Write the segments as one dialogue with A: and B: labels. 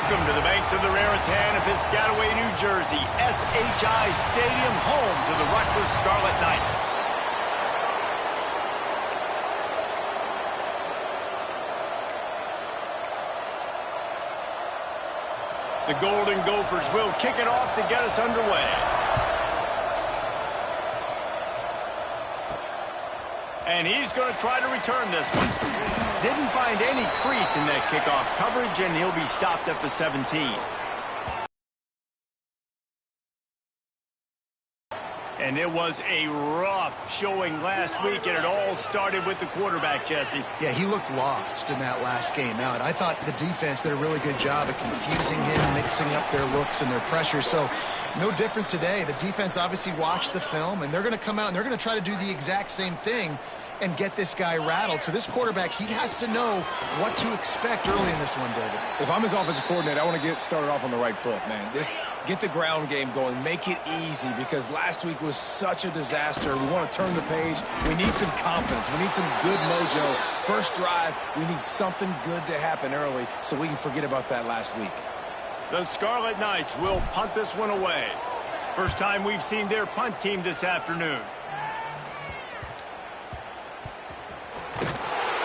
A: Welcome to the banks of the Raritan of Piscataway, New Jersey. SHI Stadium, home to the Rutgers Scarlet Knights. The Golden Gophers will kick it off to get us underway. And he's going to try to return this one. Didn't find any crease in that kickoff coverage, and he'll be stopped at the 17. And it was a rough showing last week, and it all started with the quarterback, Jesse.
B: Yeah, he looked lost in that last game out. I thought the defense did a really good job of confusing him, mixing up their looks and their pressure. So no different today. The defense obviously watched the film, and they're going to come out and they're going to try to do the exact same thing and get this guy rattled. So this quarterback, he has to know what to expect early in this one, David.
C: If I'm his offensive coordinator, I want to get started off on the right foot, man. Get the ground game going. Make it easy, because last week was such a disaster. We want to turn the page. We need some confidence. We need some good mojo. First drive, we need something good to happen early so we can forget about that last week.
A: The Scarlet Knights will punt this one away. First time we've seen their punt team this afternoon.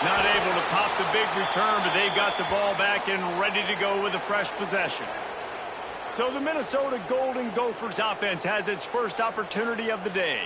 A: Not able to pop the big return, but they've got the ball back and ready to go with a fresh possession. So the Minnesota Golden Gophers offense has its first opportunity of the day.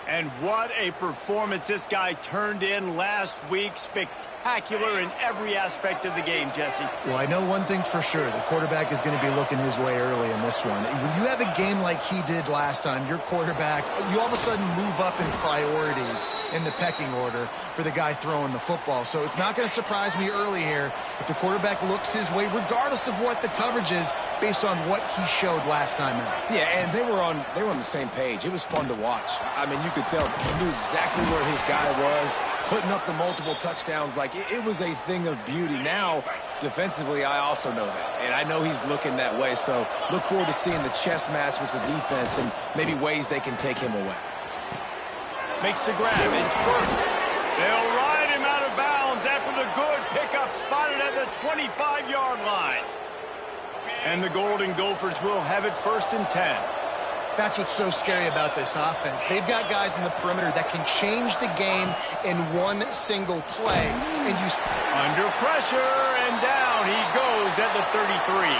A: And what a performance this guy turned in last week. Spectacular in every aspect of the game, Jesse.
B: Well, I know one thing for sure. The quarterback is going to be looking his way early in this one. When you have a game like he did last time, your quarterback, you all of a sudden move up in priority in the pecking order for the guy throwing the football. So it's not going to surprise me early here if the quarterback looks his way, regardless of what the coverage is, based on what he showed last time out.
C: Yeah, and they were on the same page. It was fun to watch. I mean, you could tell he knew exactly where his guy was, putting up the multiple touchdowns. Like, it was a thing of beauty. Now, defensively, I also know that, and I know he's looking that way. So look forward to seeing the chess match with the defense and maybe ways they can take him away.
A: Makes the grab. It's perfect. They'll ride him out of bounds after the good pickup, spotted at the 25-yard line. And the Golden Gophers will have it 1st and 10.
B: That's what's so scary about this offense. They've got guys in the perimeter that can change the game in one single play. And you
A: under pressure, and down he goes at the 33.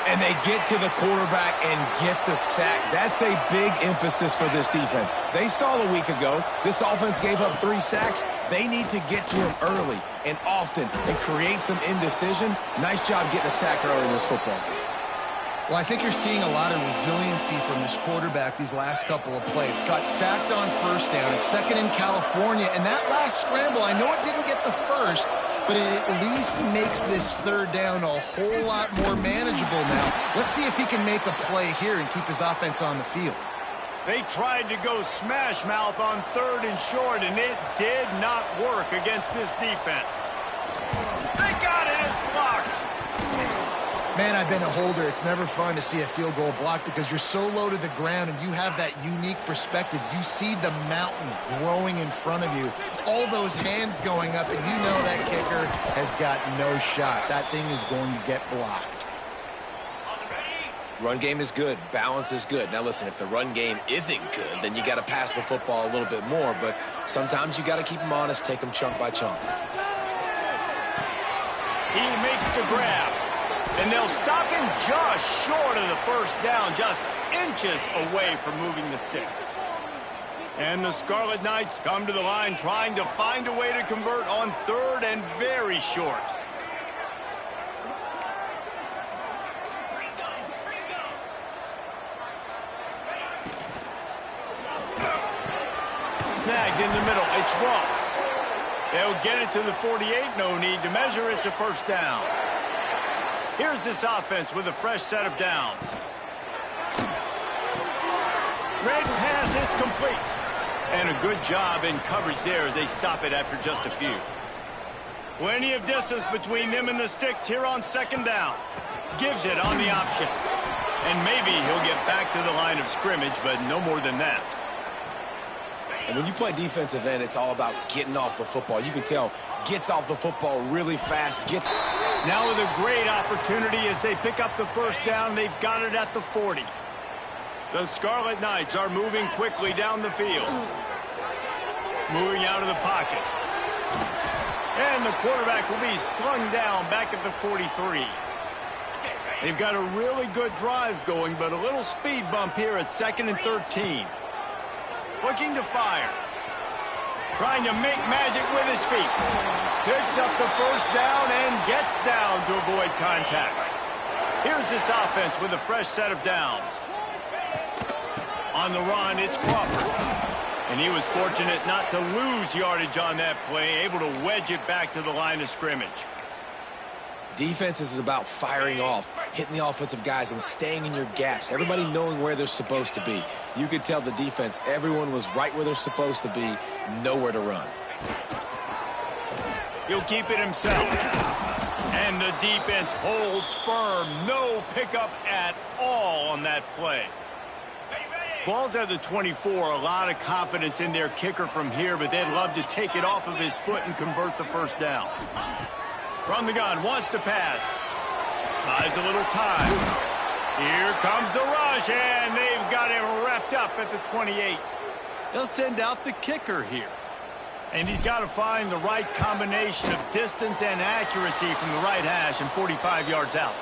C: And they get to the quarterback and get the sack. That's a big emphasis for this defense. They saw a week ago, this offense gave up 3 sacks. They need to get to him early and often and create some indecision. Nice job getting a sack early in this football game.
B: Well, I think you're seeing a lot of resiliency from this quarterback these last couple of plays. Got sacked on 1st down. It's 2nd in California. And that last scramble, I know it didn't get the first, but it at least makes this 3rd down a whole lot more manageable now. Let's see if he can make a play here and keep his offense on the field.
A: They tried to go smash mouth on 3rd and short, and it did not work against this defense. They got it. It's blocked.
B: Man, I've been a holder. It's never fun to see a field goal blocked because you're so low to the ground and you have that unique perspective. You see the mountain growing in front of you. All those hands going up, and you know that kicker has got no shot. That thing is going to get blocked.
D: Run game is good. Balance is good. Now, listen, if the run game isn't good, then you got to pass the football a little bit more. But sometimes you got to keep them honest, take them chunk by chunk.
A: He makes the grab. And they'll stop him just short of the 1st down, just inches away from moving the sticks. And the Scarlet Knights come to the line trying to find a way to convert on 3rd and very short. Snagged in the middle. It's Ross. They'll get it to the 48. No need to measure. It's a 1st down. Here's this offense with a fresh set of downs. Red pass, it's complete. And a good job in coverage there as they stop it after just a few. Plenty of distance between them and the sticks here on 2nd down. Gives it on the option. And maybe he'll get back to the line of scrimmage, but no more than that.
D: And when you play defensive end, it's all about getting off the football. You can tell, gets off the football really fast, gets...
A: Now with a great opportunity as they pick up the first down. They've got it at the 40. The Scarlet Knights are moving quickly down the field. Moving out of the pocket. And the quarterback will be slung down back at the 43. They've got a really good drive going, but a little speed bump here at 2nd and 13. Looking to fire. Trying to make magic with his feet. Picks up the first down and gets down to avoid contact. Here's this offense with a fresh set of downs. On the run, it's Crawford. And he was fortunate not to lose yardage on that play, able to wedge it back to the line of scrimmage.
C: Defense is about firing off, hitting the offensive guys and staying in your gaps, everybody knowing where they're supposed to be. You could tell the defense, everyone was right where they're supposed to be, nowhere to run.
A: He'll keep it himself. And the defense holds firm. No pickup at all on that play. Ball's at the 24. A lot of confidence in their kicker from here, but they'd love to take it off of his foot and convert the first down. From the gun, wants to pass. Buys a little time. Here comes the rush, and they've got him wrapped up at the 28. They'll send out the kicker here. And he's got to find the right combination of distance and accuracy from the right hash and 45 yards out.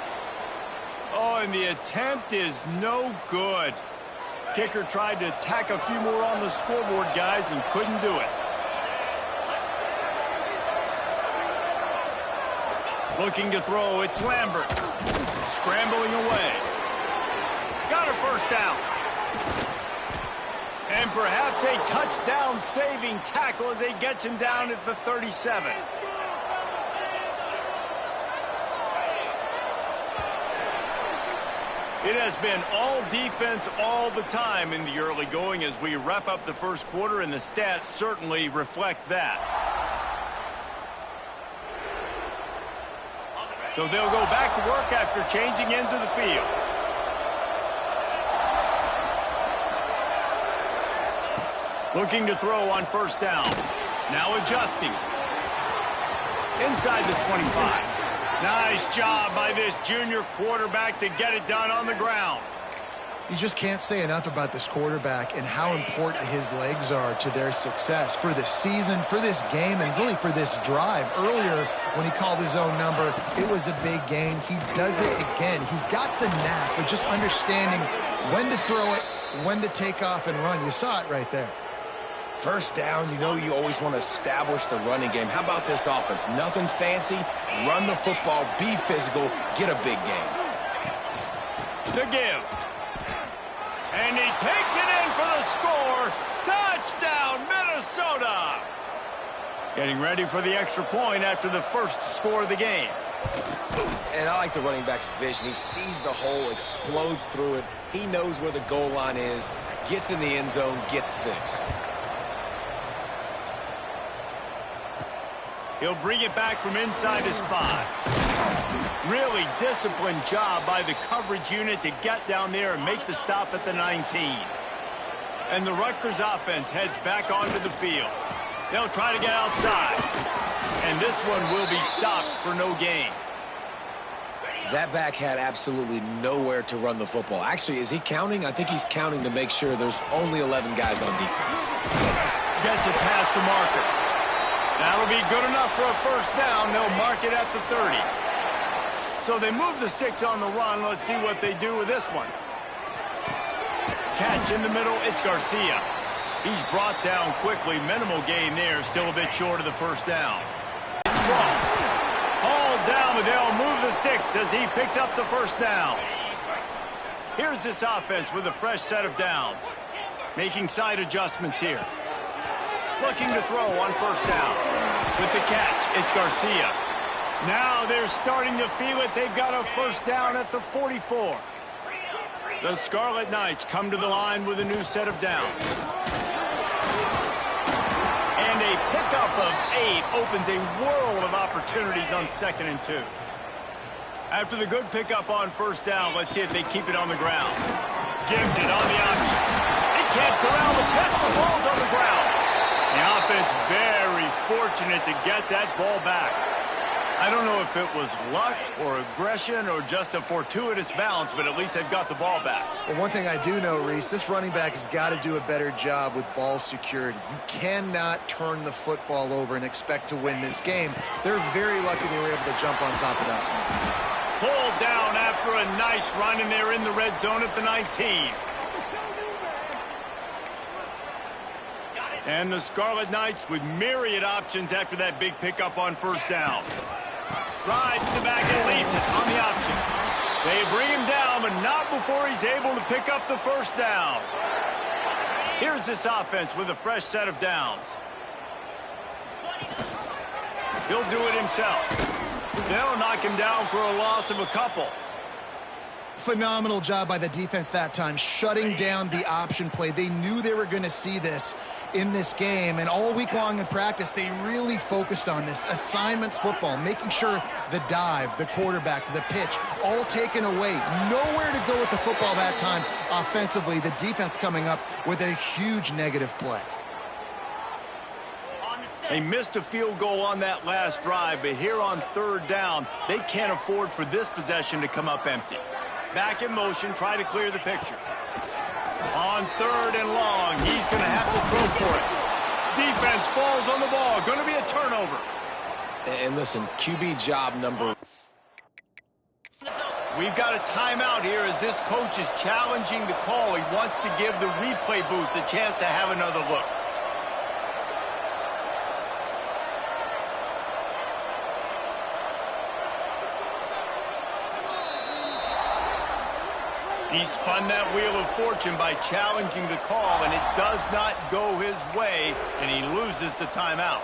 A: Oh, and the attempt is no good. Kicker tried to tack a few more on the scoreboard, guys, and couldn't do it. Looking to throw, it's Lambert. Scrambling away. Got a first down. And perhaps a touchdown-saving tackle as he gets him down at the 37. It has been all defense all the time in the early going as we wrap up the first quarter, and the stats certainly reflect that. So they'll go back to work after changing into the field. Looking to throw on first down. Now adjusting. Inside the 25. Nice job by this junior quarterback to get it done on the ground.
B: You just can't say enough about this quarterback and how important his legs are to their success for this season, for this game, and really for this drive. Earlier, when he called his own number, it was a big gain. He does it again. He's got the knack of just understanding when to throw it, when to take off and run. You saw it right there.
C: First down, you know you always want to establish the running game. How about this offense? Nothing fancy. Run the football, be physical, get a big gain.
A: The give. And he takes it in for the score. Touchdown, Minnesota. Getting ready for the extra point after the first score of the game.
C: And I like the running back's vision. He sees the hole, explodes through it. He knows where the goal line is, gets in the end zone, gets 6.
A: He'll bring it back from inside his 5. Really disciplined job by the coverage unit to get down there and make the stop at the 19. And the Rutgers offense heads back onto the field. They'll try to get outside. And this one will be stopped for no gain.
C: That back had absolutely nowhere to run the football. Actually, is he counting? I think he's counting to make sure there's only 11 guys on defense.
A: Gets it past the marker. That'll be good enough for a first down. They'll mark it at the 30. So they move the sticks on the run. Let's see what they do with this one. Catch in the middle. It's Garcia. He's brought down quickly. Minimal gain there. Still a bit short of the first down. It's Ross. Hauled down, but they'll move the sticks as he picks up the first down. Here's this offense with a fresh set of downs. Making side adjustments here. Looking to throw on first down. With the catch, it's Garcia. Now they're starting to feel it. They've got a first down at the 44. The Scarlet Knights come to the line with a new set of downs. And a pickup of 8 opens a world of opportunities on 2nd and 2. After the good pickup on first down, let's see if they keep it on the ground. Gives it on the option. They can't corral the pitch. The ball's on the ground. The offense very fortunate to get that ball back. I don't know if it was luck or aggression or just a fortuitous bounce, but at least they've got the ball back.
B: Well, one thing I do know, Reese, this running back has got to do a better job with ball security. You cannot turn the football over and expect to win this game. They're very lucky they were able to jump on top of that.
A: Pulled down after a nice run, and they're in the red zone at the 19. And the Scarlet Knights with myriad options after that big pickup on first down. Rides the back and leaves it on the option. They bring him down, but not before he's able to pick up the first down. Here's this offense with a fresh set of downs. He'll do it himself. They'll knock him down for a loss of a couple.
B: Phenomenal job by the defense that time, shutting down the option play. They knew they were going to see this in this game, and all week long in practice, they really focused on this assignment football, making sure the dive, the quarterback, the pitch, all taken away. Nowhere to go with the football that time offensively. The defense coming up with a huge negative play.
A: They missed a field goal on that last drive, but here on third down, they can't afford for this possession to come up empty. Back in motion, try to clear the picture. On third and long, he's going to have to throw for it. Defense falls on the ball. Going to be a turnover.
C: And listen, QB job number.
A: We've got a timeout here as this coach is challenging the call. He wants to give the replay booth the chance to have another look. He spun that wheel of fortune by challenging the call, and it does not go his way, and he loses the timeout.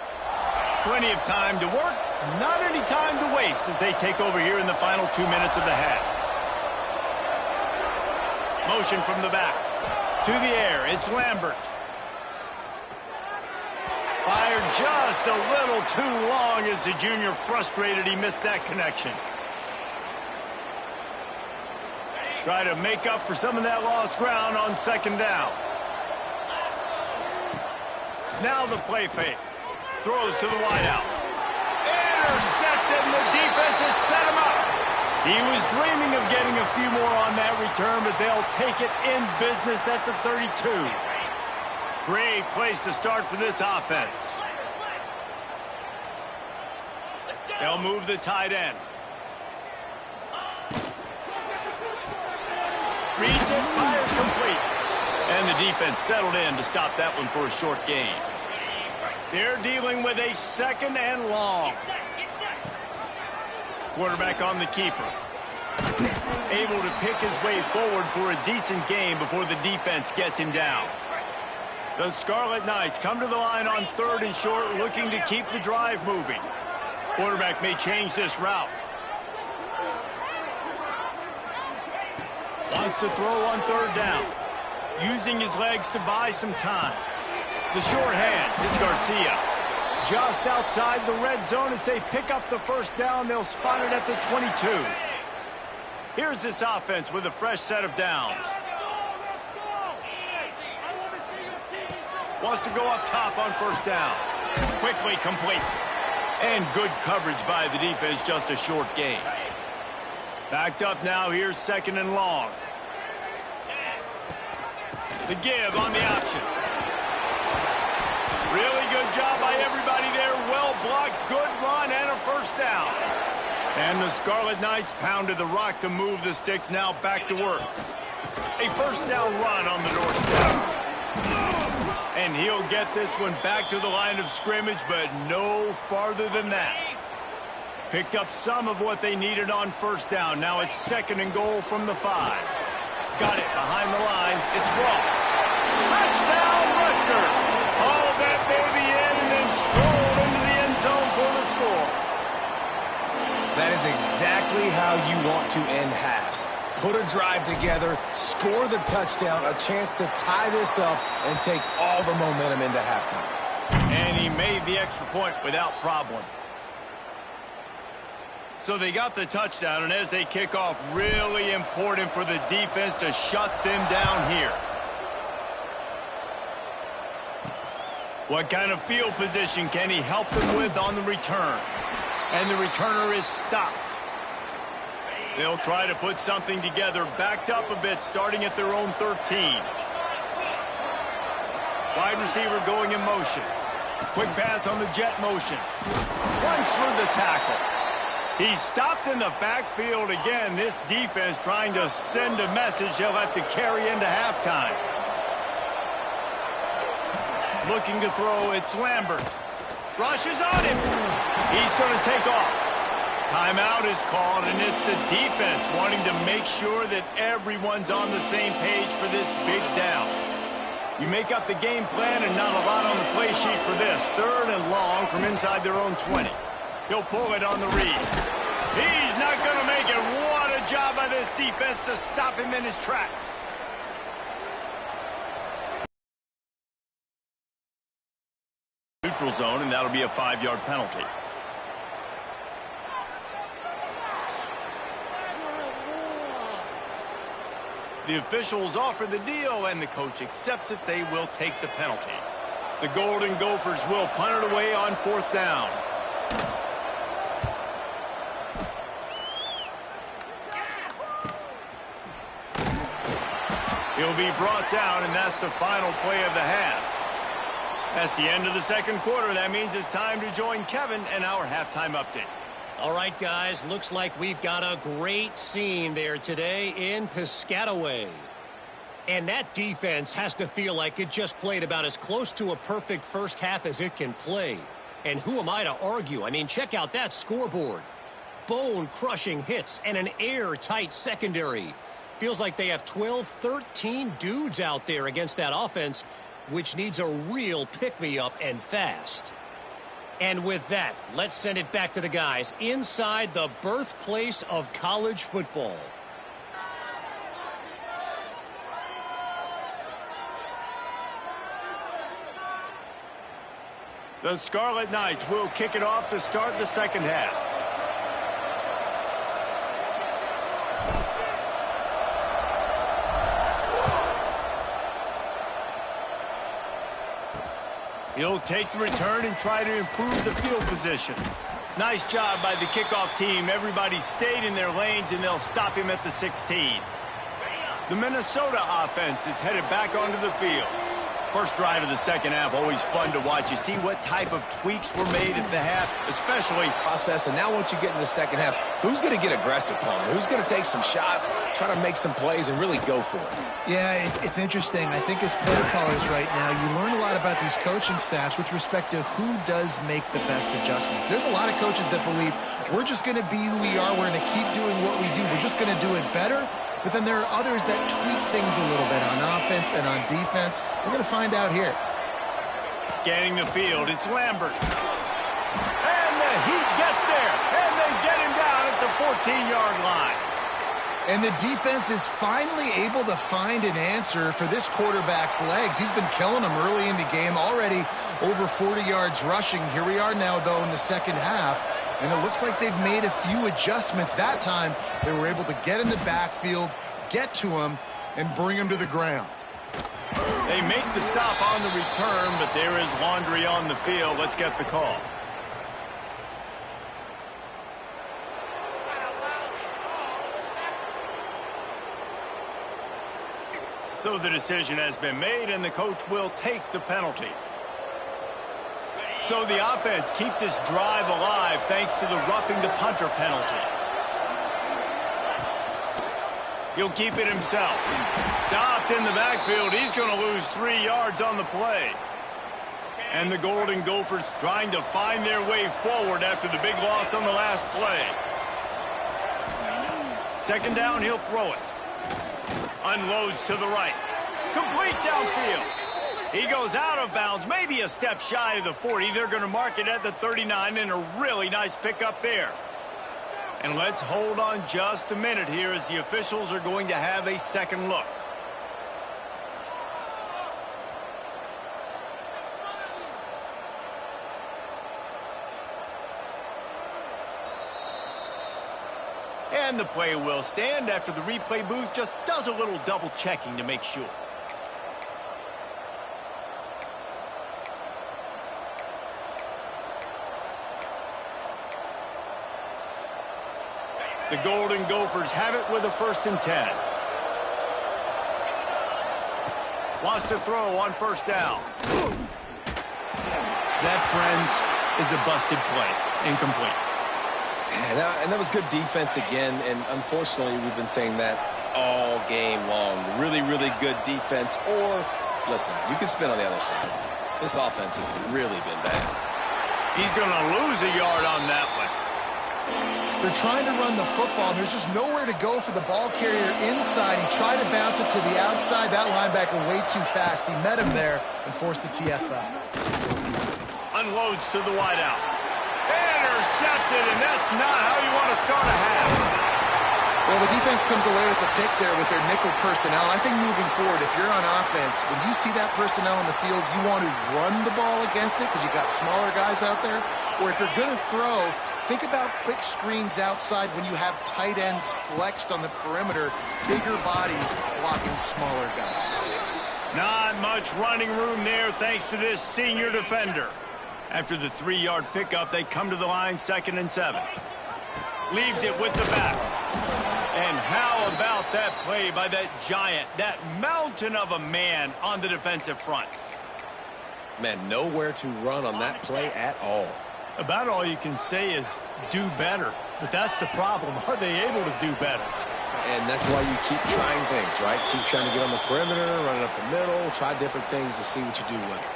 A: Plenty of time to work, not any time to waste as they take over here in the final 2 minutes of the half. Motion from the back. To the air, it's Lambert. Fired just a little too long as the junior frustrated he missed that connection. Try to make up for some of that lost ground on second down. Now the play fake. Throws to the wideout. Intercepted, and the defense has set him up. He was dreaming of getting a few more on that return, but they'll take it in business at the 32. Great place to start for this offense. They'll move the tight end. Reads it, fires complete. And the defense settled in to stop that one for a short gain. They're dealing with a second and long. Quarterback on the keeper. Able to pick his way forward for a decent gain before the defense gets him down. The Scarlet Knights come to the line on third and short, looking to keep the drive moving. Quarterback may change this route. Wants to throw on third down. Using his legs to buy some time. The short hands, it's Garcia. Just outside the red zone as they pick up the first down. They'll spot it at the 22. Here's this offense with a fresh set of downs. Wants to go up top on first down. Quickly complete. And good coverage by the defense, just a short gain. Backed up now, here's second and long. The give on the option. Really good job by everybody there. Well blocked, good run, and a first down. And the Scarlet Knights pounded the rock to move the sticks, now back to work. A first down run on the doorstep. And he'll get this one back to the line of scrimmage, but no farther than that. Picked up some of what they needed on first down. Now it's second and goal from the 5. Got it behind the line. It's Ross. Touchdown, Rutgers. Hauled that baby in and then strolled into the end zone for the score.
C: That is exactly how you want to end halves. Put a drive together, score the touchdown, a chance to tie this up and take all the momentum into halftime.
A: And he made the extra point without problem. So they got the touchdown, and as they kick off, really important for the defense to shut them down here. What kind of field position can he help them with on the return? And the returner is stopped. They'll try to put something together, backed up a bit, starting at their own 13. Wide receiver going in motion. Quick pass on the jet motion. Runs through the tackle. He's stopped in the backfield again. This defense trying to send a message they'll have to carry into halftime. Looking to throw, it's Lambert. Rushes on him. He's going to take off. Timeout is called, and it's the defense wanting to make sure that everyone's on the same page for this big down. You make up the game plan and not a lot on the play sheet for this. 3rd and long from inside their own 20. He'll pull it on the read. He's not going to make it. What a job by this defense to stop him in his tracks. Neutral zone, and that'll be a 5-yard penalty. The officials offer the deal, and the coach accepts it. They will take the penalty. The Golden Gophers will punt it away on 4th down. He'll be brought down, and that's the final play of the half. That's the end of the second quarter. That means it's time to join Kevin and our halftime update.
E: All right, guys, looks like we've got a great scene there today in Piscataway. And that defense has to feel like it just played about as close to a perfect first half as it can play. And who am I to argue? I mean, check out that scoreboard. Bone-crushing hits and an airtight secondary. Feels like they have 12, 13 dudes out there against that offense, which needs a real pick-me-up and fast. And with that, let's send it back to the guys inside the birthplace of college football.
A: The Scarlet Knights will kick it off to start the second half. He'll take the return and try to improve the field position. Nice job by the kickoff team. Everybody stayed in their lanes, and they'll stop him at the 16. The Minnesota offense is headed back onto the field. First drive of the second half, always fun to watch. You see what type of tweaks were made at the half, especially
C: process. And now once you get in the second half, who's going to get aggressive, Palmer? Who's going to take some shots, try to make some plays, and really go for it?
B: Yeah, it's interesting. I think as play callers right now, you learn a lot about these coaching staffs with respect to who does make the best adjustments. There's a lot of coaches that believe we're just going to be who we are. We're going to keep doing what we do. We're just going to do it better. But then there are others that tweak things a little bit on offense and on defense. We're going to find out here.
A: Scanning the field, it's Lambert. And the Heat gets there, and they get him down at the 14-yard line.
B: And the defense is finally able to find an answer for this quarterback's legs. He's been killing them early in the game, already over 40 yards rushing. Here we are now, though, in the second half. And it looks like they've made a few adjustments. That time, they were able to get in the backfield, get to him, and bring him to the ground.
A: They make the stop on the return, but there is laundry on the field. Let's get the call. So the decision has been made, and the coach will take the penalty. So the offense keeps this drive alive thanks to the roughing the punter penalty. He'll keep it himself. Stopped in the backfield. He's going to lose 3 yards on the play. And the Golden Gophers trying to find their way forward after the big loss on the last play. Second down, he'll throw it. Unloads to the right. Complete downfield. He goes out of bounds, maybe a step shy of the 40. They're going to mark it at the 39, and a really nice pickup there. And let's hold on just a minute here as the officials are going to have a second look. And the play will stand after the replay booth just does a little double checking to make sure. The Golden Gophers have it with a 1st and 10. Wants to throw on 1st down. That, friends, is a busted play. Incomplete.
C: And that was good defense again, and unfortunately we've been saying that all game long. Really, really good defense. Or, listen, you can spin on the other side. This offense has really been bad.
A: He's going to lose a yard on that one.
B: They're trying to run the football, and there's just nowhere to go for the ball carrier inside. He tried to bounce it to the outside. That linebacker way too fast. He met him there and forced the TFL.
A: Unloads to the wideout. Intercepted, and that's not how you want to start a half.
B: Well, the defense comes away with the pick there with their nickel personnel. I think moving forward, if you're on offense, when you see that personnel in the field, you want to run the ball against it because you got smaller guys out there. Or if you're going to throw, think about quick screens outside when you have tight ends flexed on the perimeter, bigger bodies blocking smaller guys.
A: Not much running room there thanks to this senior defender. After the 3-yard pickup, they come to the line 2nd and 7. Leaves it with the back. And how about that play by that giant, that mountain of a man on the defensive front?
C: Man, nowhere to run on that play at all.
A: About all you can say is do better. But that's the problem. Are they able to do better?
C: And that's why you keep trying things, right? Keep trying to get on the perimeter, run it up the middle, try different things to see what you do with it.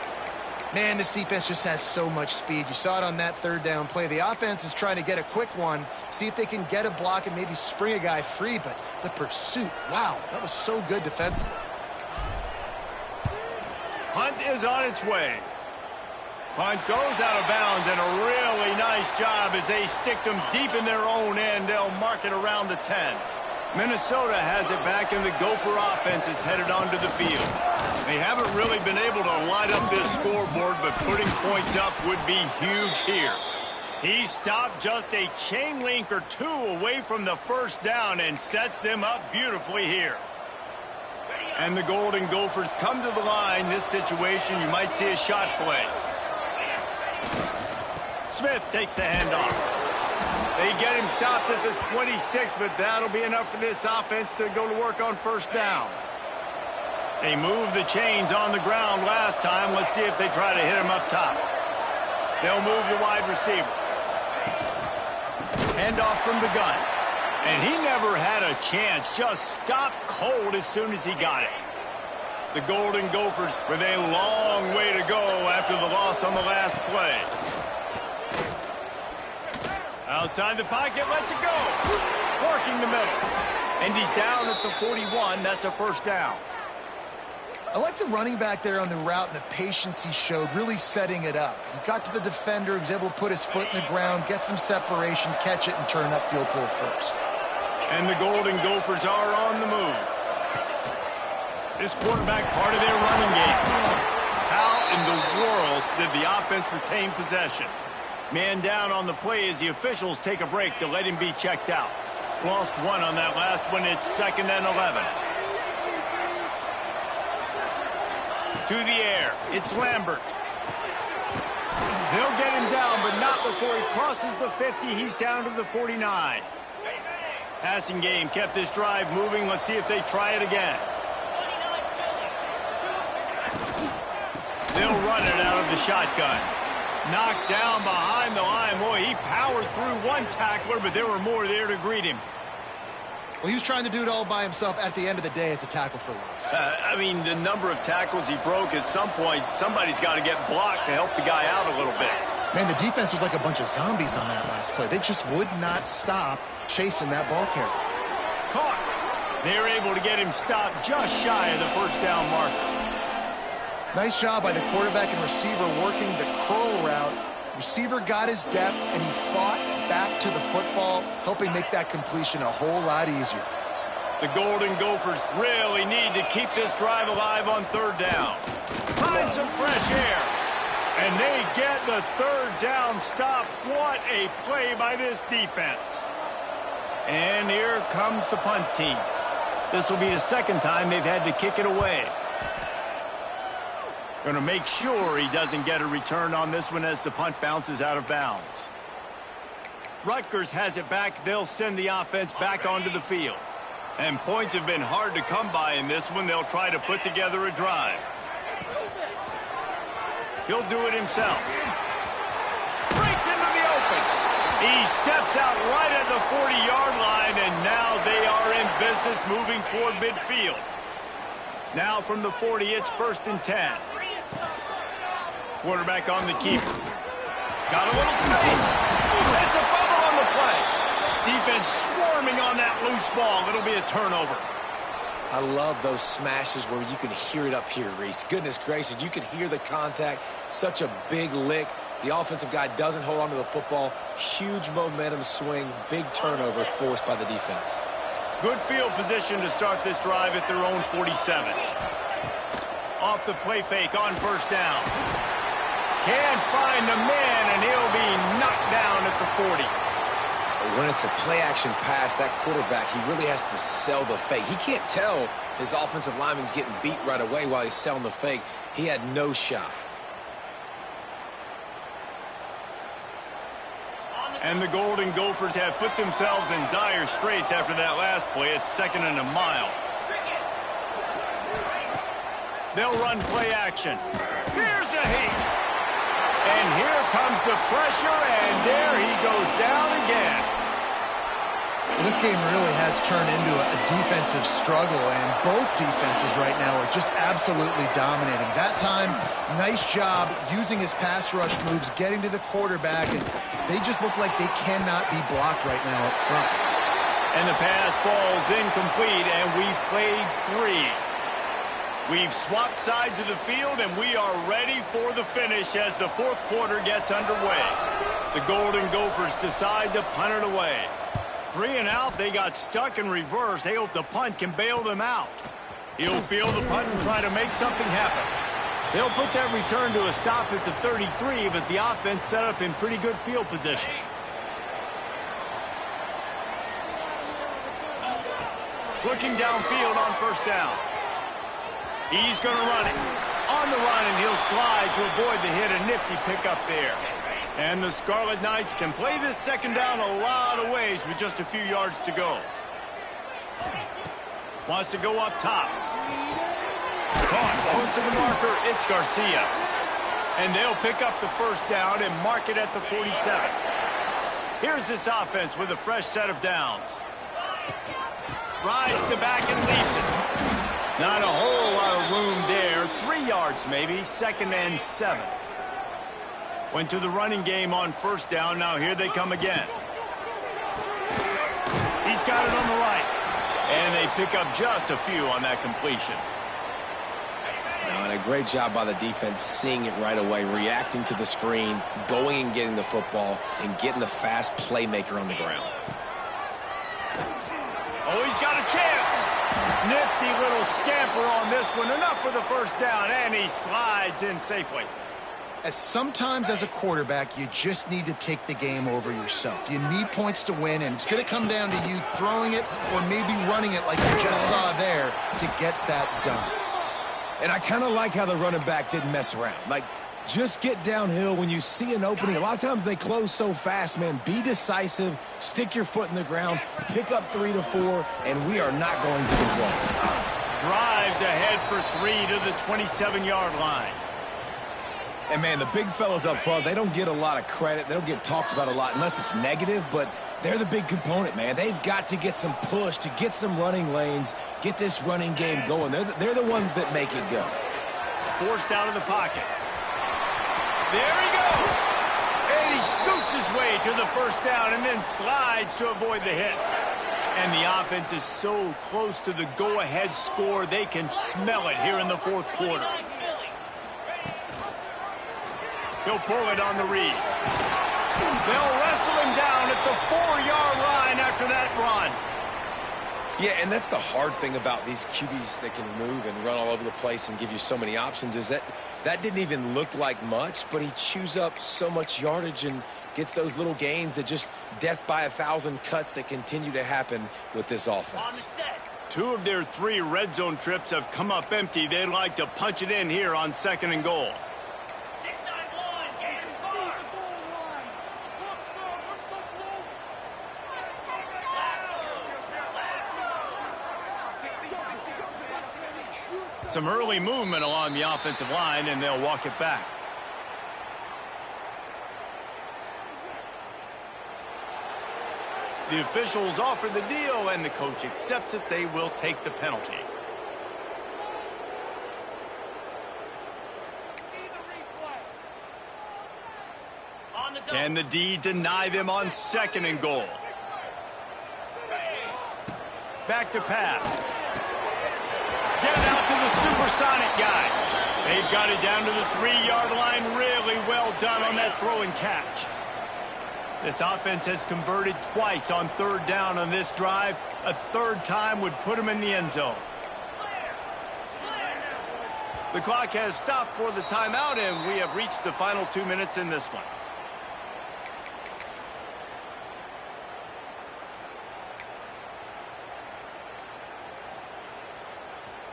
B: Man, this defense just has so much speed. You saw it on that 3rd down play. The offense is trying to get a quick one, see if they can get a block and maybe spring a guy free, but the pursuit, wow, that was so good defensively.
A: Punt is on its way. Punt goes out of bounds, and a really nice job as they stick them deep in their own end. They'll mark it around the 10. Minnesota has it back, and the Gopher offense is headed onto the field. They haven't really been able to light up this scoreboard, but putting points up would be huge here. He stopped just a chain link or 2 away from the 1st down and sets them up beautifully here. And the Golden Gophers come to the line. This situation, you might see a shot play. Smith takes the handoff. They get him stopped at the 26, but that'll be enough for this offense to go to work on 1st down. They moved the chains on the ground last time. Let's see if they try to hit him up top. They'll move the wide receiver. Handoff from the gun. And he never had a chance. Just stopped cold as soon as he got it. The Golden Gophers with a long way to go after the loss on the last play. Outside the pocket, lets it go. Working the middle. And he's down at the 41. That's a 1st down.
B: I like the running back there on the route and the patience he showed, really setting it up. He got to the defender, he was able to put his foot in the ground, get some separation, catch it, and turn upfield for the 1st.
A: And the Golden Gophers are on the move. This quarterback part of their running game. How in the world did the offense retain possession? Man down on the play as the officials take a break to let him be checked out. Lost 1 on that last one. It's 2nd and 11. To the air. It's Lambert. They'll get him down, but not before he crosses the 50. He's down to the 49. Passing game kept this drive moving. Let's see if they try it again. They'll run it out of the shotgun. Knocked down behind the line. Boy, he powered through one tackler, but there were more there to greet him.
B: Well, he was trying to do it all by himself. At the end of the day, it's a tackle for loss.
A: I mean, the number of tackles he broke, at some point, somebody's got to get blocked to help the guy out a little bit.
B: Man, the defense was like a bunch of zombies on that last play. They just would not stop chasing that ball carrier.
A: Caught. They're able to get him stopped just shy of the 1st down marker.
B: Nice job by the quarterback and receiver working the curl route. Receiver got his depth, and he fought back to the football, helping make that completion a whole lot easier.
A: The Golden Gophers really need to keep this drive alive on 3rd down. Find some fresh air. And they get the 3rd down stop. What a play by this defense. And here comes the punt team. This will be the 2nd time they've had to kick it away. Going to make sure he doesn't get a return on this one as the punt bounces out of bounds. Rutgers has it back. They'll send the offense back onto the field. And points have been hard to come by in this one. They'll try to put together a drive. He'll do it himself. Breaks into the open. He steps out right at the 40-yard line, and now they are in business moving toward midfield. Now from the 40, it's 1st and 10. Quarterback on the keeper. Got a little space. It's a fumble on the play. Defense swarming on that loose ball. It'll be a turnover.
D: I love those smashes where you can hear it up here, Reese. Goodness gracious, you can hear the contact. Such a big lick. The offensive guy doesn't hold on to the football. Huge momentum swing. Big turnover forced by the defense.
A: Good field position to start this drive at their own 47. Off the play fake on 1st down. Can't find the man, and he'll be knocked down at the 40.
D: When it's a play-action pass, that quarterback, he really has to sell the fake. He can't tell his offensive lineman's getting beat right away while he's selling the fake. He had no shot.
A: And the Golden Gophers have put themselves in dire straits after that last play. It's 2nd and a mile. They'll run play action. Here's a heat. And here comes the pressure, and there he goes down again.
B: Well, this game really has turned into a defensive struggle, and both defenses right now are just absolutely dominating. That time, nice job using his pass rush moves, getting to the quarterback, and they just look like they cannot be blocked right now up front.
A: And the pass falls incomplete, and we've played 3. We've swapped sides of the field, and we are ready for the finish as the 4th quarter gets underway. The Golden Gophers decide to punt it away. 3 and out, they got stuck in reverse. They hope the punt can bail them out. He'll field the punt and try to make something happen. They'll put that return to a stop at the 33, but the offense set up in pretty good field position. Looking downfield on 1st down. He's going to run it. On the run, and he'll slide to avoid the hit. A nifty pickup there. And the Scarlet Knights can play this 2nd down a lot of ways with just a few yards to go. Wants to go up top. Caught, close to the marker. It's Garcia. And they'll pick up the 1st down and mark it at the 47. Here's this offense with a fresh set of downs. Rides the back and leaves it. Not a whole lot of room there. 3 yards maybe. 2nd and 7. Went to the running game on 1st down. Now here they come again. He's got it on the right. And they pick up just a few on that completion.
D: And a great job by the defense seeing it right away, reacting to the screen, going and getting the football, and getting the fast playmaker on the ground.
A: Oh, he's got a chance. Nifty little scamper on this one. Enough for the 1st down, and he slides in safely.
B: Sometimes as a quarterback, you just need to take the game over yourself. You need points to win, and it's going to come down to you throwing it or maybe running it like you just saw there to get that done.
C: And I kind of like how the running back didn't mess around. Like, just get downhill when you see an opening. A lot of times they close so fast, man. Be decisive, stick your foot in the ground, pick up 3 to 4, and we are not going to the wall.
A: Drives ahead for 3 to the 27-yard line.
C: And, man, the big fellas up front, they don't get a lot of credit. They don't get talked about a lot unless it's negative, but they're the big component, man. They've got to get some push, to get some running lanes, get this running game going. They're the ones that make it go.
A: Forced out of the pocket. There he goes. And he scoots his way to the 1st down and then slides to avoid the hit. And the offense is so close to the go-ahead score, they can smell it here in the 4th quarter. He'll pull it on the read. They'll wrestle him down at the 4-yard line after that run.
D: Yeah, and that's the hard thing about these QBs that can move and run all over the place and give you so many options is that didn't even look like much, but he chews up so much yardage and gets those little gains that just death by 1,000 cuts that continue to happen with this offense.
A: 2 of their 3 red zone trips have come up empty. They'd like to punch it in here on 2nd and goal. Some early movement along the offensive line, and they'll walk it back. The officials offer the deal, and the coach accepts it. They will take the penalty. Can the D deny them on 2nd and goal? Back to pass. Get it out to the supersonic guy. They've got it down to the 3-yard line. Really well done on that throw and catch. This offense has converted twice on 3rd down on this drive. A 3rd time would put them in the end zone. The clock has stopped for the timeout, and we have reached the final 2 minutes in this one.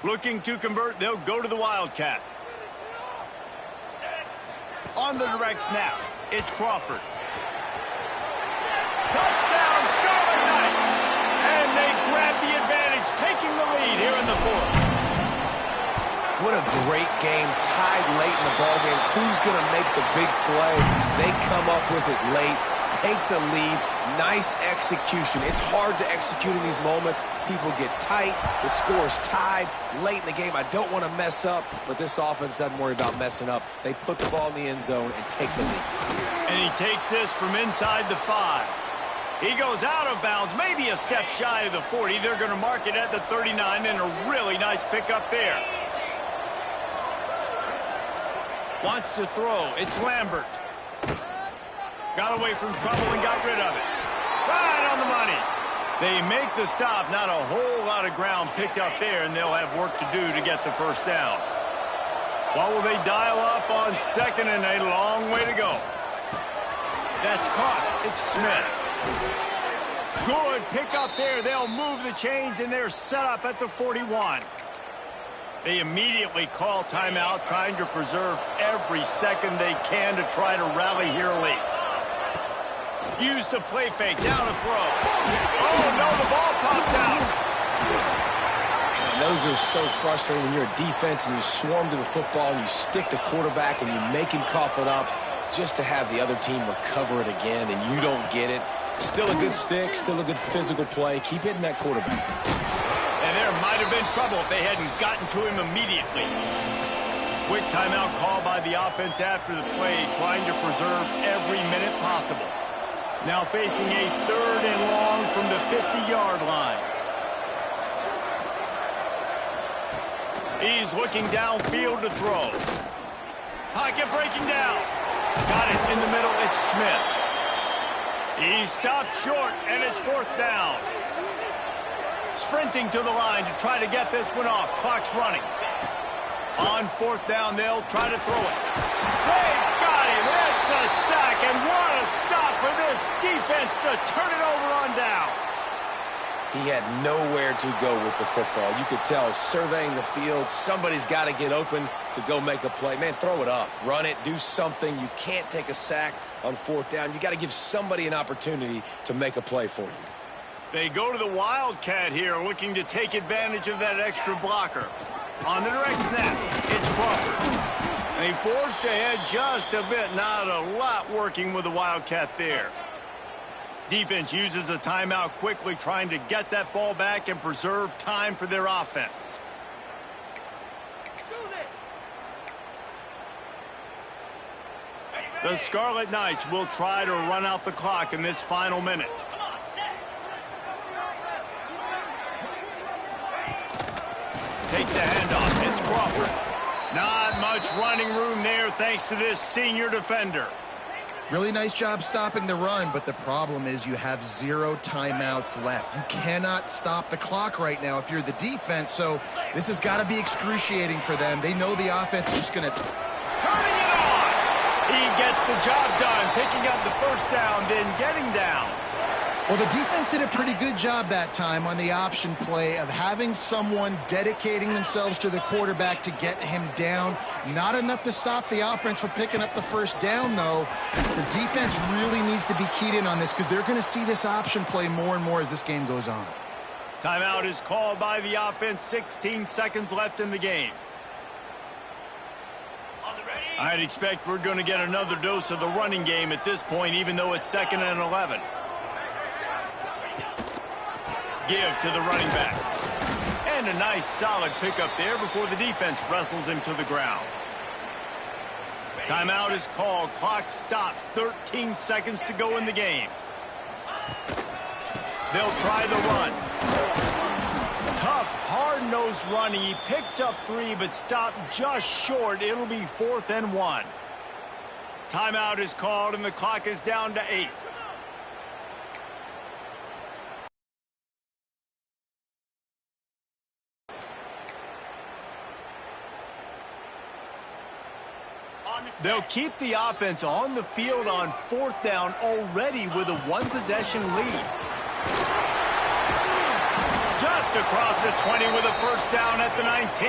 A: Looking to convert, they'll go to the Wildcat. On the direct snap, it's Crawford. Touchdown, Scarlet Knights! And they grab the advantage, taking the lead here in the 4th.
C: What a great game, tied late in the ballgame. Who's going to make the big play? They come up with it late, take the lead. Nice execution. It's hard to execute in these moments. People get tight. The score's tied late in the game. I don't want to mess up, but this offense doesn't worry about messing up. They put the ball in the end zone and take the lead.
A: And he takes this from inside the 5. He goes out of bounds, maybe a step shy of the 40. They're going to mark it at the 39, and a really nice pickup there. Wants to throw. It's Lambert. Got away from trouble and got rid of it. Right on the money. They make the stop. Not a whole lot of ground picked up there, and they'll have work to do to get the 1st down. What will they dial up on 2nd and a long way to go? That's caught. It's Smith. Good pick up there. They'll move the chains, and they're set up at the 41. They immediately call timeout, trying to preserve every second they can to try to rally here late. Use the play fake, down a throw. Oh, no, the ball popped out.
C: And those are so frustrating when you're a defense and you swarm to the football and you stick the quarterback and you make him cough it up just to have the other team recover it again, and you don't get it. Still a good stick, still a good physical play. Keep hitting that quarterback.
A: And there might have been trouble if they hadn't gotten to him immediately. Quick timeout call by the offense after the play, trying to preserve every minute possible. Now facing a 3rd and long from the 50-yard line. He's looking downfield to throw. Pocket breaking down. Got it in the middle. It's Smith. He stopped short, and it's 4th down. Sprinting to the line to try to get this one off. Clock's running. On 4th down, they'll try to throw it. They got him. It's a sack, and what a stop for this defense to turn it over on downs.
C: He had nowhere to go with the football. You could tell, surveying the field, somebody's got to get open to go make a play. Man, throw it up. Run it. Do something. You can't take a sack on 4th down. You got to give somebody an opportunity to make a play for you.
A: They go to the Wildcat here, looking to take advantage of that extra blocker. On the direct snap, it's Crawford. They forced ahead just a bit. Not a lot working with the Wildcat there. Defense uses a timeout quickly, trying to get that ball back and preserve time for their offense. The Scarlet Knights will try to run out the clock in this final minute. Takes the handoff. It's Crawford. Not much running room there thanks to this senior defender.
B: Really nice job stopping the run, but the problem is you have 0 timeouts left. You cannot stop the clock right now if you're the defense, so this has got to be excruciating for them. They know the offense is just going to...
A: Turning it on! He gets the job done, picking up the 1st down, then getting down.
B: Well, the defense did a pretty good job that time on the option play of having someone dedicating themselves to the quarterback to get him down. Not enough to stop the offense from picking up the 1st down, though. The defense really needs to be keyed in on this because they're going to see this option play more and more as this game goes on.
A: Timeout is called by the offense. 16 seconds left in the game. I'd expect we're going to get another dose of the running game at this point, even though it's 2nd and 11. Give to the running back. And a nice solid pickup there before the defense wrestles him to the ground. Timeout is called. Clock stops. 13 seconds to go in the game. They'll try the run. Tough, hard-nosed running. He picks up 3, but stopped just short. It'll be 4th and 1. Timeout is called, and the clock is down to 8. They'll keep the offense on the field on 4th down already with a 1-possession lead. Just across the 20 with a 1st down at the 19.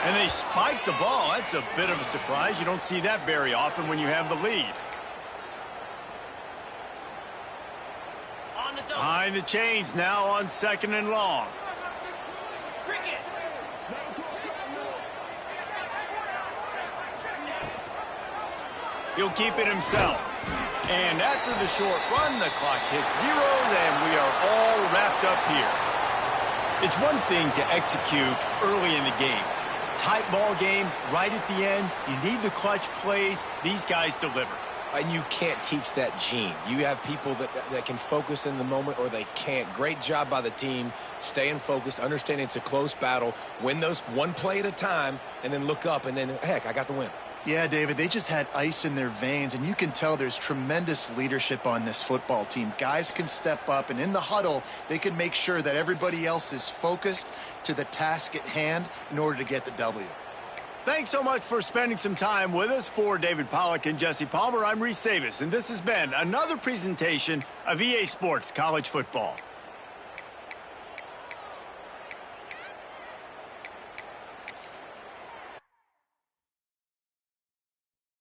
A: And they spike the ball. That's a bit of a surprise. You don't see that very often when you have the lead. Behind the chains now on 2nd and long. He'll keep it himself. And after the short run, the clock hits 0, and we are all wrapped up here. It's one thing to execute early in the game. Tight ball game, right at the end. You need the clutch plays. These guys deliver.
D: And you can't teach that gene. You have people that can focus in the moment or they can't. Great job by the team, staying focused, understanding it's a close battle, win those one play at a time, and then look up, and then, heck, I got the win.
B: Yeah, David, they just had ice in their veins, and you can tell there's tremendous leadership on this football team. Guys can step up, and in the huddle, they can make sure that everybody else is focused to the task at hand in order to get the W.
A: Thanks so much for spending some time with us. For David Pollack and Jesse Palmer, I'm Reese Davis, and this has been another presentation of EA Sports College Football.